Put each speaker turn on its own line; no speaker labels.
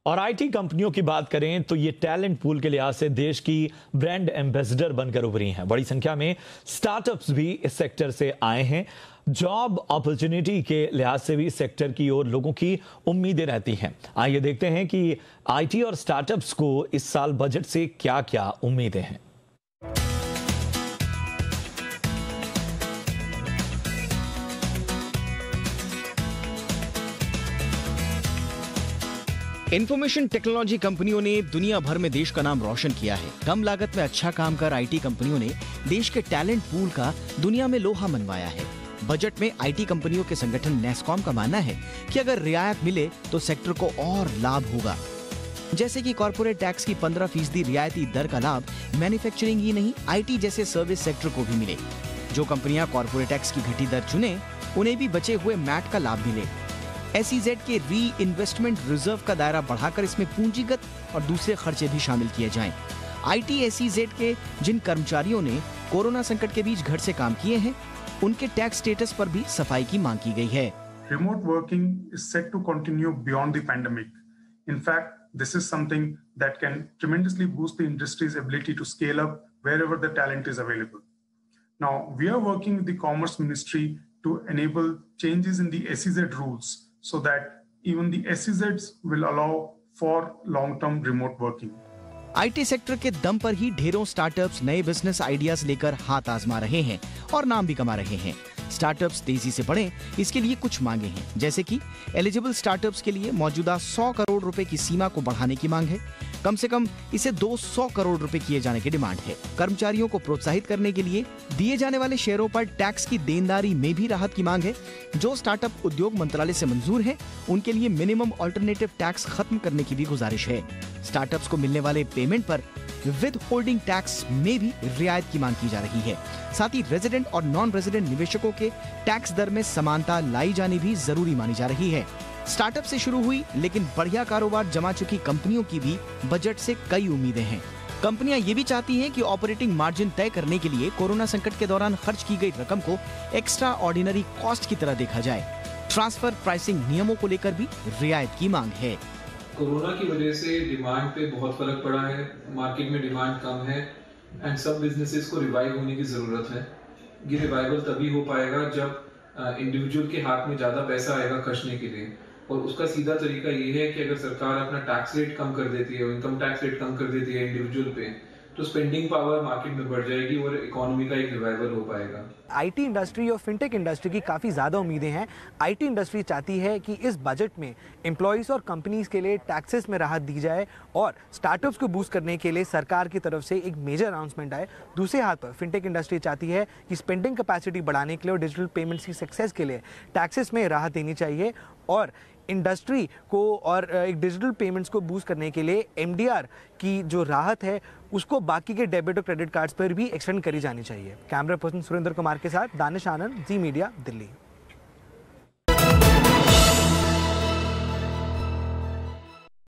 और आईटी कंपनियों की बात करें तो ये टैलेंट पूल के लिहाज से देश की ब्रांड एम्बेसडर बनकर उभरी हैं। बड़ी संख्या में स्टार्टअप्स भी इस सेक्टर से आए हैं। जॉब अपॉर्चुनिटी के लिहाज से भी इस सेक्टर की ओर लोगों की उम्मीदें रहती हैं। आइए देखते हैं कि आईटी और स्टार्टअप्स को इस साल बजट से क्या क्या उम्मीदें हैं।
इंफॉर्मेशन टेक्नोलॉजी कंपनियों ने दुनिया भर में देश का नाम रोशन किया है। कम लागत में अच्छा काम कर आईटी कंपनियों ने देश के टैलेंट पूल का दुनिया में लोहा मनवाया है। बजट में आईटी कंपनियों के संगठन नेस्कॉम का मानना है कि अगर रियायत मिले तो सेक्टर को और लाभ होगा, जैसे कि कॉर्पोरेट टैक्स की 15% रियायती दर का लाभ मैन्युफैक्चरिंग ही नहीं आईटी जैसे सर्विस सेक्टर को भी मिले। जो कंपनियां कॉर्पोरेट टैक्स की घटी दर चुने उन्हें भी बचे हुए मैट का लाभ मिले। एसईजेड के री इन्वेस्टमेंट रिजर्व का दायरा बढ़ाकर इसमें पूंजीगत और दूसरे खर्चे भी शामिल किए जाएं। आईटी एसईजेड के जिन कर्मचारियों ने कोरोना संकट के बीच घर से काम किए हैं, उनके टैक्स स्टेटस पर भी सफाई की मांग की गई है।
Remote working is set to continue beyond the pandemic. In fact, this is something that can tremendously boost the industry's ability to scale up wherever the talent is available. Now, we are working with the Commerce Ministry to enable changes in the SEZ rules so that even the SEZs will allow for long-term remote working.
IT sector के दम पर ही ढेरों startups नए business ideas लेकर हाथ आजमा रहे हैं और नाम भी कमा रहे हैं। स्टार्टअप्स तेजी से बढ़ें, इसके लिए कुछ मांगे हैं, जैसे कि एलिजिबल स्टार्टअप्स के लिए मौजूदा 100 करोड़ रुपए की सीमा को बढ़ाने की मांग है। कम से कम इसे 200 करोड़ रुपए किए जाने की डिमांड है। कर्मचारियों को प्रोत्साहित करने के लिए दिए जाने वाले शेयरों पर टैक्स की देनदारी में भी राहत की मांग है। जो स्टार्टअप उद्योग मंत्रालय से मंजूर है, उनके लिए मिनिमम अल्टरनेटिव टैक्स खत्म करने की भी गुजारिश है। स्टार्टअप्स को मिलने वाले पेमेंट पर विद होल्डिंग टैक्स में भी रियायत की मांग की जा रही है। साथ ही रेजिडेंट और नॉन रेजिडेंट निवेशकों के टैक्स दर में समानता लाई जानी भी जरूरी मानी जा रही है। स्टार्टअप से शुरू हुई लेकिन बढ़िया कारोबार जमा चुकी कंपनियों की भी बजट से कई उम्मीदें हैं। कंपनियां ये भी चाहती हैं कि ऑपरेटिंग मार्जिन तय करने के लिए कोरोना संकट के दौरान खर्च की गई रकम को एक्स्ट्रा ऑर्डिनरी कॉस्ट की तरह देखा जाए। ट्रांसफर प्राइसिंग नियमों को लेकर भी रियायत की मांग है।
कोरोना की वजह से डिमांड पे बहुत फर्क पड़ा है, मार्केट में डिमांड कम है एंड सब बिजनेसेस को रिवाइव होने की जरूरत है। ये रिवाइवल तभी हो पाएगा जब इंडिविजुअल के हाथ में ज्यादा पैसा आएगा खर्चने के लिए, और उसका सीधा तरीका ये है कि अगर सरकार अपना टैक्स रेट कम कर देती है, इनकम टैक्स रेट कम कर देती है इंडिविजुअल पे, तो स्पेंडिंग पावर मार्केट में बढ़ जाएगी और इकोनॉमी का एक रिवाइवल हो पाएगा।
आईटी इंडस्ट्री और फिनटेक इंडस्ट्री की काफ़ी ज़्यादा उम्मीदें हैं। आईटी इंडस्ट्री चाहती है कि इस बजट में एम्प्लॉयज़ और कंपनीज़ के लिए टैक्सेस में राहत दी जाए और स्टार्टअप्स को बूस्ट करने के लिए सरकार की तरफ से एक मेजर अनाउंसमेंट आए। दूसरे हाथ पर फिनटेक इंडस्ट्री चाहती है कि स्पेंडिंग कैपेसिटी बढ़ाने के लिए और डिजिटल पेमेंट्स की सक्सेस के लिए टैक्सेस में राहत देनी चाहिए और इंडस्ट्री को और एक डिजिटल पेमेंट्स को बूस्ट करने के लिए एमडीआर की जो राहत है उसको बाकी के डेबिट और क्रेडिट कार्ड्स पर भी एक्सटेंड करी जानी चाहिए। कैमरा पर्सन सुरेंद्र कुमार के साथ दानिश आनंद, जी मीडिया, दिल्ली।